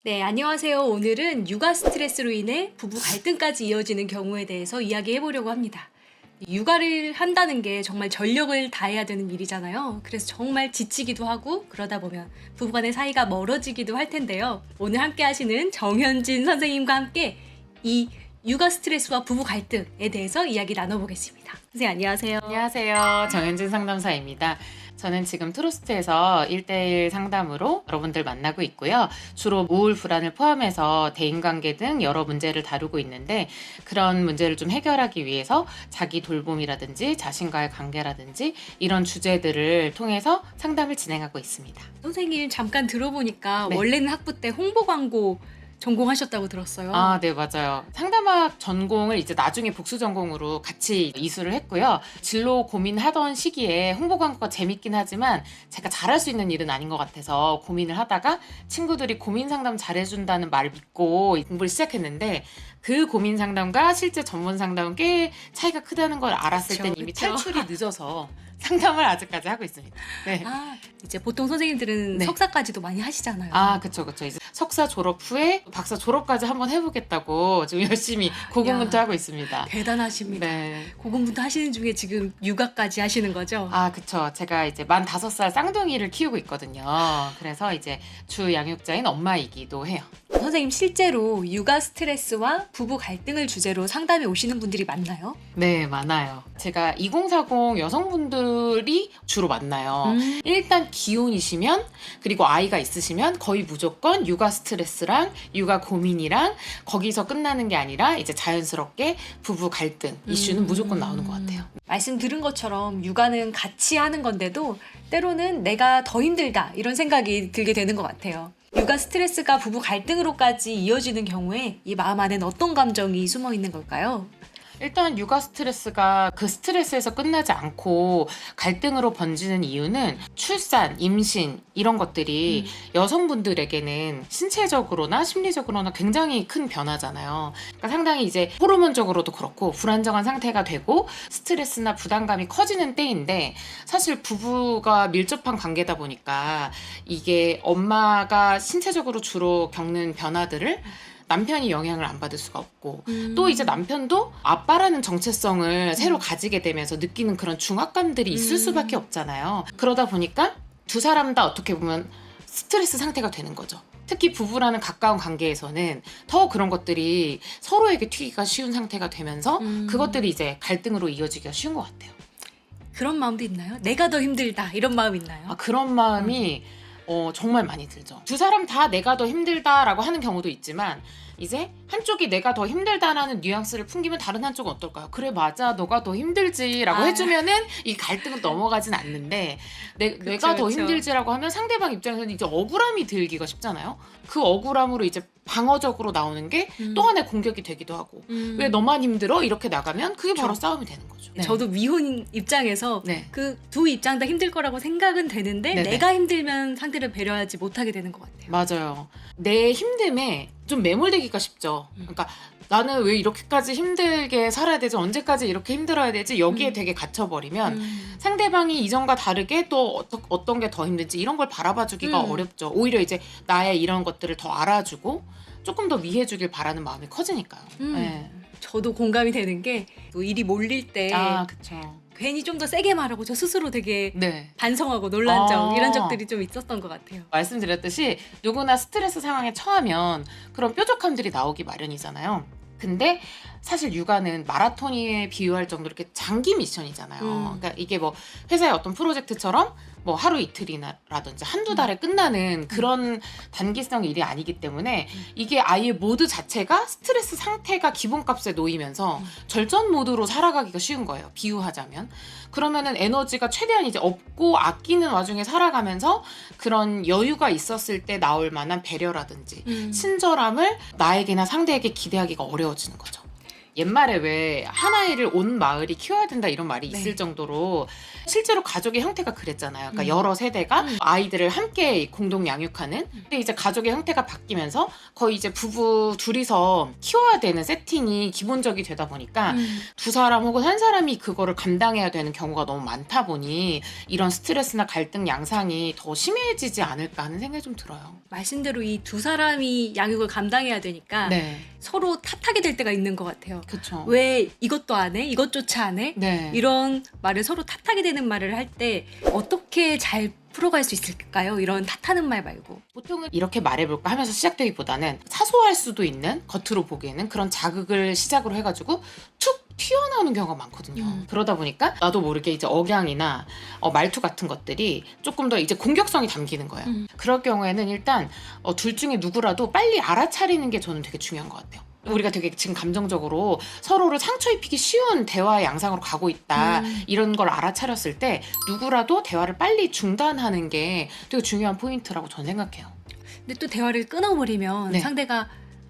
네, 안녕하세요. 오늘은 육아 스트레스로 인해 부부 갈등까지 이어지는 경우에 대해서 이야기해 보려고 합니다. 육아를 한다는 게 정말 전력을 다해야 되는 일이잖아요. 그래서 정말 지치기도 하고 그러다 보면 부부간의 사이가 멀어지기도 할 텐데요. 오늘 함께 하시는 정현진 선생님과 함께 이 육아 스트레스와 부부 갈등에 대해서 이야기 나눠보겠습니다. 선생님 안녕하세요. 안녕하세요. 정현진 상담사입니다. 저는 지금 트루스트에서 1대1 상담으로 여러분들 만나고 있고요. 주로 우울, 불안을 포함해서 대인관계 등 여러 문제를 다루고 있는데 그런 문제를 좀 해결하기 위해서 자기 돌봄이라든지 자신과의 관계라든지 이런 주제들을 통해서 상담을 진행하고 있습니다. 선생님 잠깐 들어보니까 네. 원래는 학부 때 홍보 광고 전공하셨다고 들었어요. 아, 네, 맞아요. 상담학 전공을 이제 나중에 복수 전공으로 같이 이수를 했고요. 진로 고민하던 시기에 홍보 광고가 재밌긴 하지만 제가 잘할 수 있는 일은 아닌 것 같아서 고민을 하다가 친구들이 고민 상담 잘해준다는 말 믿고 공부를 시작했는데 그 고민 상담과 실제 전문 상담은 꽤 차이가 크다는 걸 알았을 그쵸, 땐 이미 그쵸. 탈출이 늦어서 상담을 아직까지 하고 있습니다. 네. 이제 보통 선생님들은 네. 석사까지도 많이 하시잖아요. 아, 그쵸. 이제 석사 졸업 후에 박사 졸업까지 한번 해보겠다고 지금 열심히 고군분투하고 있습니다. 대단하십니다. 네. 고군분투 하시는 중에 지금 육아까지 하시는 거죠? 아, 그쵸. 제가 이제 만 5살 쌍둥이를 키우고 있거든요. 그래서 이제 주 양육자인 엄마이기도 해요. 선생님 실제로 육아 스트레스와 부부 갈등을 주제로 상담에 오시는 분들이 많나요? 네, 많아요. 제가 2040 여성분들이 주로 만나요. 일단 기혼이시면 그리고 아이가 있으시면 거의 무조건 육아 스트레스랑 육아 고민이랑 거기서 끝나는 게 아니라 이제 자연스럽게 부부 갈등 이슈는 무조건 나오는 것 같아요. 말씀 들은 것처럼 육아는 같이 하는 건데도 때로는 내가 더 힘들다 이런 생각이 들게 되는 것 같아요. 육아 스트레스가 부부 갈등으로까지 이어지는 경우에 이 마음 안에는 어떤 감정이 숨어 있는 걸까요? 일단 육아 스트레스가 그 스트레스에서 끝나지 않고 갈등으로 번지는 이유는 출산, 임신 이런 것들이 여성분들에게는 신체적으로나 심리적으로나 굉장히 큰 변화잖아요. 그러니까 상당히 이제 호르몬적으로도 그렇고 불안정한 상태가 되고 스트레스나 부담감이 커지는 때인데 사실 부부가 밀접한 관계다 보니까 이게 엄마가 신체적으로 주로 겪는 변화들을 남편이 영향을 안 받을 수가 없고 또 이제 남편도 아빠라는 정체성을 새로 가지게 되면서 느끼는 그런 중압감들이 있을 수밖에 없잖아요. 그러다 보니까 두 사람 다 어떻게 보면 스트레스 상태가 되는 거죠. 특히 부부라는 가까운 관계에서는 더 그런 것들이 서로에게 튀기가 쉬운 상태가 되면서 그것들이 이제 갈등으로 이어지기가 쉬운 것 같아요. 그런 마음도 있나요? 내가 더 힘들다 이런 마음 있나요? 아, 그런 마음이 정말 많이 들죠. 두 사람 다 내가 더 힘들다라고 하는 경우도 있지만 이제 한쪽이 내가 더 힘들다라는 뉘앙스를 풍기면 다른 한쪽은 어떨까요? 그래 맞아 너가 더 힘들지라고 해주면은 이 갈등은 넘어가진 않는데 내가 더 그쵸. 힘들지라고 하면 상대방 입장에서는 이제 억울함이 들기가 쉽잖아요. 그 억울함으로 이제 방어적으로 나오는 게 또 하나의 공격이 되기도 하고 왜 너만 힘들어? 이렇게 나가면 그게 바로 싸움이 되는 거죠. 네. 저도 미혼 입장에서 네. 그 두 입장 다 힘들 거라고 생각은 되는데 네네. 내가 힘들면 상대를 배려하지 못하게 되는 것 같아요. 맞아요. 내 힘듦에 좀 매몰되기가 쉽죠. 그러니까 나는 왜 이렇게까지 힘들게 살아야 되지? 언제까지 이렇게 힘들어야 되지? 여기에 되게 갇혀버리면 상대방이 이전과 다르게 또 어떤 게 더 힘든지 이런 걸 바라봐주기가 어렵죠. 오히려 이제 나의 이런 것들을 더 알아주고 조금 더 위해주길 바라는 마음이 커지니까요. 네. 저도 공감이 되는 게 또 일이 몰릴 때 아, 그쵸. 괜히 좀 더 세게 말하고 저 스스로 되게 네. 반성하고 놀란 적 아. 이런 적들이 좀 있었던 것 같아요. 말씀드렸듯이 누구나 스트레스 상황에 처하면 그런 뾰족함들이 나오기 마련이잖아요. 근데 사실 육아는 마라톤에 비유할 정도로 이렇게 장기 미션이잖아요. 그러니까 이게 뭐 회사의 어떤 프로젝트처럼 뭐 하루 이틀이나라든지 한두 달에 끝나는 그런 단기성 일이 아니기 때문에 이게 아예 모드 자체가 스트레스 상태가 기본값에 놓이면서 절전 모드로 살아가기가 쉬운 거예요. 비유하자면. 그러면은 에너지가 최대한 이제 없고 아끼는 와중에 살아가면서 그런 여유가 있었을 때 나올 만한 배려라든지 친절함을 나에게나 상대에게 기대하기가 어려워지는 거죠. 옛말에 왜 한 아이를 온 마을이 키워야 된다 이런 말이 네. 있을 정도로 실제로 가족의 형태가 그랬잖아요. 그러니까 여러 세대가 음. 아이들을 함께 공동 양육하는. 근데 이제 가족의 형태가 바뀌면서 거의 이제 부부 둘이서 키워야 되는 세팅이 기본적이 되다 보니까 두 사람 혹은 한 사람이 그거를 감당해야 되는 경우가 너무 많다 보니 이런 스트레스나 갈등 양상이 더 심해지지 않을까 하는 생각이 좀 들어요. 말씀대로 이 두 사람이 양육을 감당해야 되니까 네, 서로 탓하게 될 때가 있는 것 같아요. 그렇죠. 왜 이것도 안 해? 이것조차 안 해? 네. 이런 말을 서로 탓하게 되는 말을 할 때 어떻게 잘 풀어갈 수 있을까요? 이런 탓하는 말 말고. 보통은 이렇게 말해볼까 하면서 시작되기보다는 사소할 수도 있는 겉으로 보기에는 그런 자극을 시작으로 해가지고 툭 튀어나오는 경우가 많거든요. 그러다 보니까 나도 모르게 이제 억양이나 말투 같은 것들이 조금 더 이제 공격성이 담기는 거예요. 그럴 경우에는 일단 둘 중에 누구라도 빨리 알아차리는 게 저는 되게 중요한 것 같아요. 우리가 되게 지금 감정적으로 서로를 상처 입히기 쉬운 대화의 양상으로 가고 있다. 이런 걸 알아차렸을 때 누구라도 대화를 빨리 중단하는 게 되게 중요한 포인트라고 저는 생각해요. 근데 또 대화를 끊어버리면 네. 상대가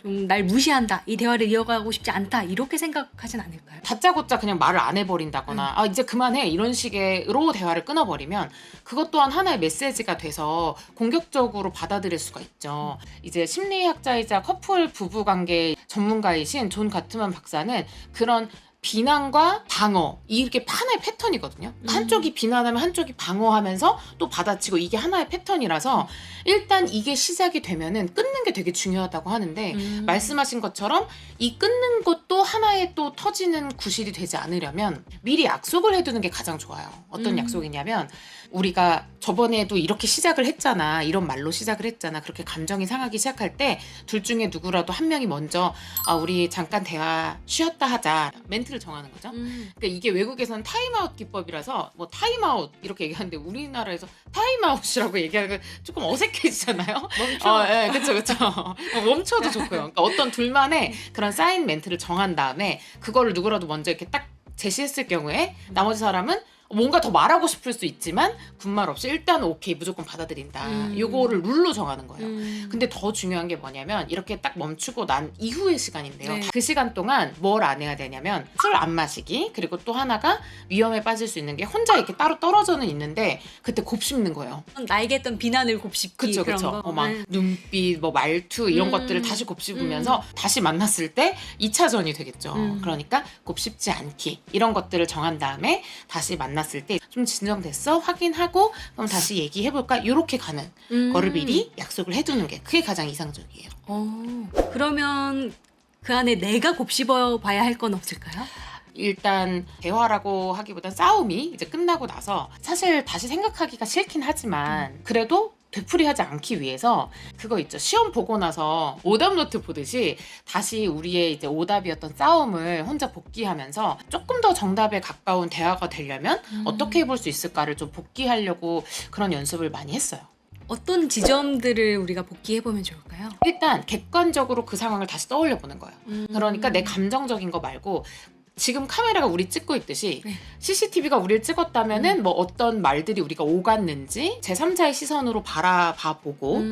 좀 날 무시한다, 이 대화를 이어가고 싶지 않다 이렇게 생각하진 않을까요? 다짜고짜 그냥 말을 안 해버린다거나 아 이제 그만해 이런 식으로 대화를 끊어버리면 그것 또한 하나의 메시지가 돼서 공격적으로 받아들일 수가 있죠. 이제 심리학자이자 커플 부부관계 전문가이신 존 가트만 박사는 그런 비난과 방어 이게 하나의 패턴이거든요. 한쪽이 비난하면 한쪽이 방어하면서 또 받아치고 이게 하나의 패턴이라서 일단 이게 시작이 되면은 끊는 게 되게 중요하다고 하는데 말씀하신 것처럼 이 끊는 것도 하나의 또 터지는 구실이 되지 않으려면 미리 약속을 해두는 게 가장 좋아요. 어떤 약속이냐면 우리가 저번에도 이렇게 시작을 했잖아. 이런 말로 시작을 했잖아. 그렇게 감정이 상하기 시작할 때 둘 중에 누구라도 한 명이 먼저 우리 잠깐 대화 쉬었다 하자. 멘트를 정하는 거죠. 그러니까 이게 외국에서는 타임아웃 기법이라서 뭐 타임아웃 이렇게 얘기하는데 우리나라에서 타임아웃이라고 얘기하는 건 조금 어색해지잖아요. 멈춰. 예, 그쵸. 멈춰도 좋고요. 그러니까 어떤 둘만의 그런 사인 멘트를 정한 다음에 그거를 누구라도 먼저 이렇게 딱 제시했을 경우에 나머지 사람은 뭔가 더 말하고 싶을 수 있지만 군말 없이 일단 오케이 무조건 받아들인다. 요거를 룰로 정하는 거예요. 근데 더 중요한 게 뭐냐면 이렇게 딱 멈추고 난 이후의 시간인데요. 네. 그 시간 동안 뭘 안 해야 되냐면 술 안 마시기 그리고 또 하나가 위험에 빠질 수 있는 게 혼자 이렇게 따로 떨어져는 있는데 그때 곱씹는 거예요. 나에게 했던 비난을 곱씹기 그쵸. 그런 거. 막 눈빛, 뭐 말투 이런 것들을 다시 곱씹으면서 다시 만났을 때 2차전이 되겠죠. 그러니까 곱씹지 않기 이런 것들을 정한 다음에 다시 만났을 때 좀 진정됐어? 확인하고 그럼 다시 얘기해볼까? 이렇게 가는 거를 미리 약속을 해두는 게 그게 가장 이상적이에요. 그러면 그 안에 내가 곱씹어 봐야 할 건 없을까요? 일단 대화라고 하기보단 싸움이 이제 끝나고 나서 사실 다시 생각하기가 싫긴 하지만 그래도 되풀이하지 않기 위해서 그거 있죠. 시험 보고 나서 오답 노트 보듯이 다시 우리의 이제 오답이었던 싸움을 혼자 복기하면서 조금 더 정답에 가까운 대화가 되려면 어떻게 해볼 수 있을까를 좀 복기하려고 그런 연습을 많이 했어요. 어떤 지점들을 우리가 복귀해보면 좋을까요? 일단 객관적으로 그 상황을 다시 떠올려 보는 거예요. 그러니까 내 감정적인 거 말고 지금 카메라가 우리 찍고 있듯이 네. CCTV가 우리를 찍었다면은 뭐 어떤 말들이 우리가 오갔는지 제3자의 시선으로 바라봐보고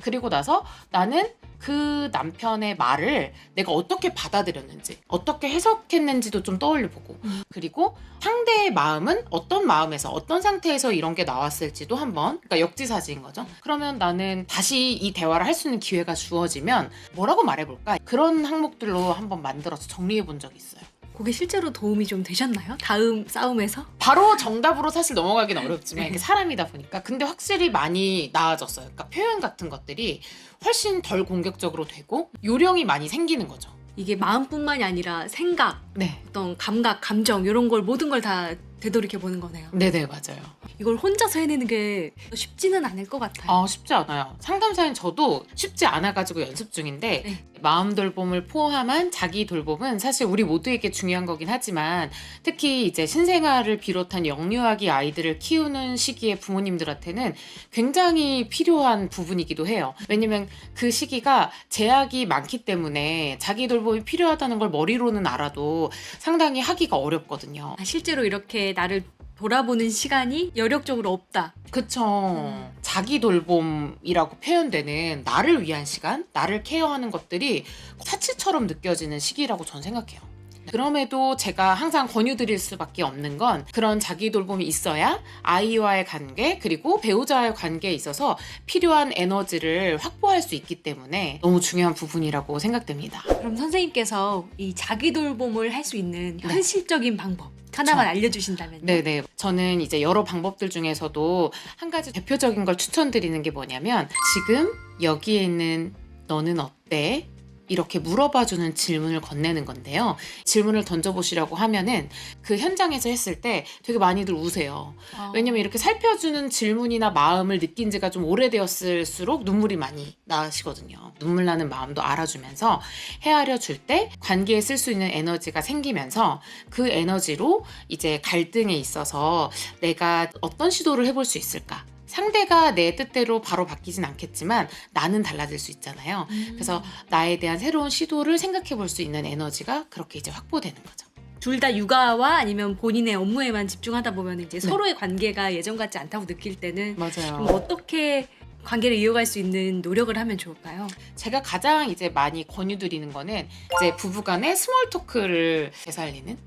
그리고 나서 나는 그 남편의 말을 내가 어떻게 받아들였는지 어떻게 해석했는지도 좀 떠올려보고 그리고 상대의 마음은 어떤 마음에서 어떤 상태에서 이런 게 나왔을지도 한번 그러니까 역지사지인 거죠. 그러면 나는 다시 이 대화를 할 수 있는 기회가 주어지면 뭐라고 말해볼까 그런 항목들로 한번 만들어서 정리해 본 적이 있어요. 그게 실제로 도움이 좀 되셨나요? 다음 싸움에서? 바로 정답으로 사실 넘어가긴 어렵지만 이게 사람이다 보니까 근데 확실히 많이 나아졌어요. 그러니까 표현 같은 것들이 훨씬 덜 공격적으로 되고 요령이 많이 생기는 거죠. 이게 마음뿐만이 아니라 생각, 네. 어떤 감각, 감정 이런 걸 모든 걸 다 되돌이켜 보는 거네요. 네네 맞아요. 이걸 혼자서 해내는 게 쉽지는 않을 것 같아요. 쉽지 않아요. 상담사인 저도 쉽지 않아가지고 연습 중인데 네. 마음 돌봄을 포함한 자기 돌봄은 사실 우리 모두에게 중요한 거긴 하지만 특히 이제 신생아를 비롯한 영유아기 아이들을 키우는 시기에 부모님들한테는 굉장히 필요한 부분이기도 해요. 왜냐면 그 시기가 제약이 많기 때문에 자기 돌봄이 필요하다는 걸 머리로는 알아도 상당히 하기가 어렵거든요. 실제로 이렇게 나를 돌아보는 시간이 여력적으로 없다. 그쵸. 자기 돌봄이라고 표현되는 나를 위한 시간, 나를 케어하는 것들이 사치처럼 느껴지는 시기라고 전 생각해요. 그럼에도 제가 항상 권유드릴 수밖에 없는 건 그런 자기 돌봄이 있어야 아이와의 관계 그리고 배우자와의 관계에 있어서 필요한 에너지를 확보할 수 있기 때문에 너무 중요한 부분이라고 생각됩니다. 그럼 선생님께서 이 자기 돌봄을 할 수 있는 현실적인 방법 하나만 알려주신다면요? 네네. 저는 이제 여러 방법들 중에서도 한 가지 대표적인 걸 추천드리는 게 뭐냐면 지금 여기에 있는 너는 어때? 이렇게 물어봐주는 질문을 건네는 건데요. 질문을 던져보시라고 하면은 그 현장에서 했을 때 되게 많이들 우세요. 왜냐면 이렇게 살펴주는 질문이나 마음을 느낀 지가 좀 오래되었을수록 눈물이 많이 나시거든요. 눈물 나는 마음도 알아주면서 헤아려 줄 때 관계에 쓸 수 있는 에너지가 생기면서 그 에너지로 이제 갈등에 있어서 내가 어떤 시도를 해볼 수 있을까? 상대가 내 뜻대로 바로 바뀌진 않겠지만 나는 달라질 수 있잖아요. 그래서 나에 대한 새로운 시도를 생각해 볼 수 있는 에너지가 그렇게 이제 확보되는 거죠. 둘 다 육아와 아니면 본인의 업무에만 집중하다 보면 이제 서로의 관계가 예전 같지 않다고 느낄 때는 맞아요. 그럼 어떻게 관계를 이어갈 수 있는 노력을 하면 좋을까요? 제가 가장 이제 많이 권유드리는 거는 이제 부부간의 스몰 토크를 되살리는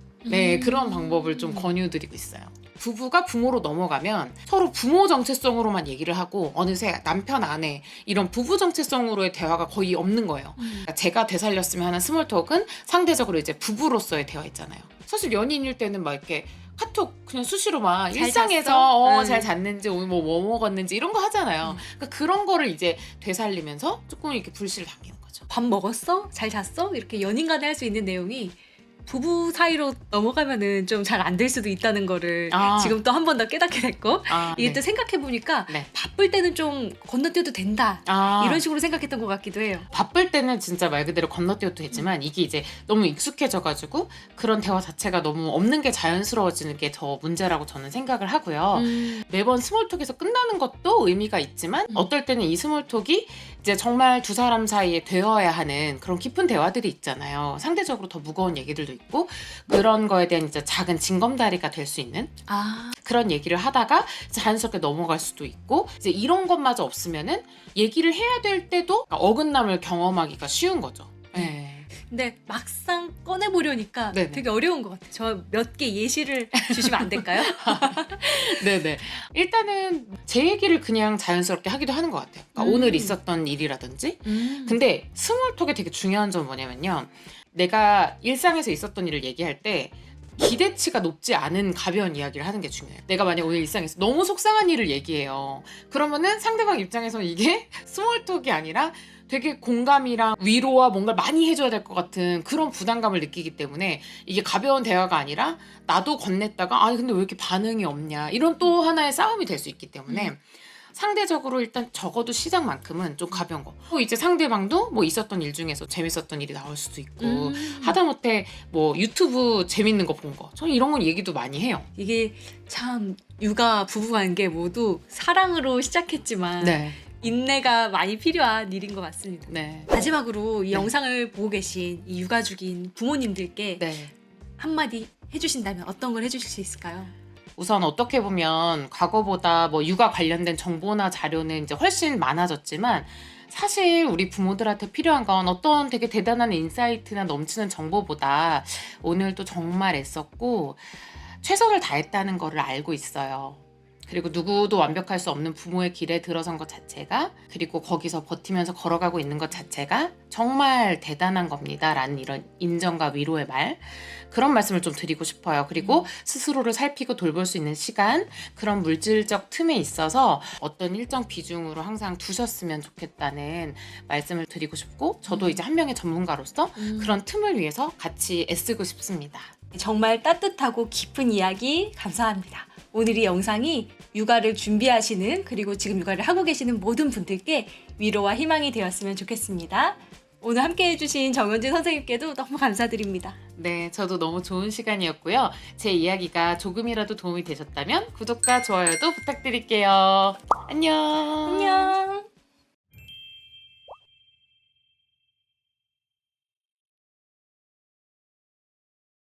그런 방법을 좀 권유드리고 있어요. 부부가 부모로 넘어가면 서로 부모 정체성으로만 얘기를 하고 어느새 남편 아내 이런 부부 정체성으로의 대화가 거의 없는 거예요. 그러니까 제가 되살렸으면 하는 스몰톡은 상대적으로 이제 부부로서의 대화 있잖아요. 사실 연인일 때는 막 이렇게 카톡 그냥 수시로 막 잘 일상에서 잤어? 잘 잤는지 오늘 뭐 먹었는지 이런 거 하잖아요. 그러니까 그런 거를 이제 되살리면서 조금 이렇게 불씨를 당기는 거죠. 밥 먹었어? 잘 잤어? 이렇게 연인 간에 할 수 있는 내용이 부부 사이로 넘어가면은 좀 잘 안 될 수도 있다는 거를 지금 또 한 번 더 깨닫게 됐고 이게 또 생각해보니까 바쁠 때는 좀 건너뛰어도 된다 이런 식으로 생각했던 것 같기도 해요. 바쁠 때는 진짜 말 그대로 건너뛰어도 되지만 이게 이제 너무 익숙해져가지고 그런 대화 자체가 너무 없는 게 자연스러워지는 게 더 문제라고 저는 생각을 하고요. 매번 스몰톡에서 끝나는 것도 의미가 있지만 어떨 때는 이 스몰톡이 이제 정말 두 사람 사이에 되어야 하는 그런 깊은 대화들이 있잖아요. 상대적으로 더 무거운 얘기들도 있고 그런 거에 대한 이제 작은 징검다리가 될 수 있는 그런 얘기를 하다가 자연스럽게 넘어갈 수도 있고 이제 이런 것마저 없으면은 얘기를 해야 될 때도 어긋남을 경험하기가 쉬운 거죠. 네. 근데 막상 꺼내보려니까 네네. 되게 어려운 것 같아요. 저 몇 개 예시를 주시면 안 될까요? 네네. 일단은 제 얘기를 그냥 자연스럽게 하기도 하는 것 같아요. 그러니까 오늘 있었던 일이라든지. 근데 스몰톡에 되게 중요한 점은 뭐냐면요. 내가 일상에서 있었던 일을 얘기할 때 기대치가 높지 않은 가벼운 이야기를 하는 게 중요해요. 내가 만약 오늘 일상에서 너무 속상한 일을 얘기해요. 그러면은 상대방 입장에서 이게 스몰톡이 아니라 되게 공감이랑 위로와 뭔가 많이 해줘야 될 것 같은 그런 부담감을 느끼기 때문에 이게 가벼운 대화가 아니라 나도 건넸다가 아니 근데 왜 이렇게 반응이 없냐 이런 또 하나의 싸움이 될 수 있기 때문에 상대적으로 일단 적어도 시작만큼은 좀 가벼운 거. 또 이제 상대방도 뭐 있었던 일 중에서 재밌었던 일이 나올 수도 있고 하다못해 뭐 유튜브 재밌는 거 본 거. 저는 이런 건 얘기도 많이 해요. 이게 참 육아 부부관계 모두 사랑으로 시작했지만 인내가 많이 필요한 일인 것 같습니다. 마지막으로 이 영상을 보고 계신 이 육아중인 부모님들께 한마디 해주신다면 어떤 걸 해주실 수 있을까요? 우선 어떻게 보면 과거보다 뭐 육아 관련된 정보나 자료는 이제 훨씬 많아졌지만 사실 우리 부모들한테 필요한 건 어떤 되게 대단한 인사이트나 넘치는 정보보다 오늘도 정말 애썼고 최선을 다했다는 거를 알고 있어요. 그리고 누구도 완벽할 수 없는 부모의 길에 들어선 것 자체가 그리고 거기서 버티면서 걸어가고 있는 것 자체가 정말 대단한 겁니다 라는 이런 인정과 위로의 말 그런 말씀을 좀 드리고 싶어요. 그리고 스스로를 살피고 돌볼 수 있는 시간 그런 물질적 틈에 있어서 어떤 일정 비중으로 항상 두셨으면 좋겠다는 말씀을 드리고 싶고 저도 이제 한 명의 전문가로서 그런 틈을 위해서 같이 애쓰고 싶습니다. 정말 따뜻하고 깊은 이야기 감사합니다. 오늘 이 영상이 육아를 준비하시는 그리고 지금 육아를 하고 계시는 모든 분들께 위로와 희망이 되었으면 좋겠습니다. 오늘 함께 해주신 정연진 선생님께도 너무 감사드립니다. 네, 저도 너무 좋은 시간이었고요. 제 이야기가 조금이라도 도움이 되셨다면 구독과 좋아요도 부탁드릴게요. 안녕. 안녕.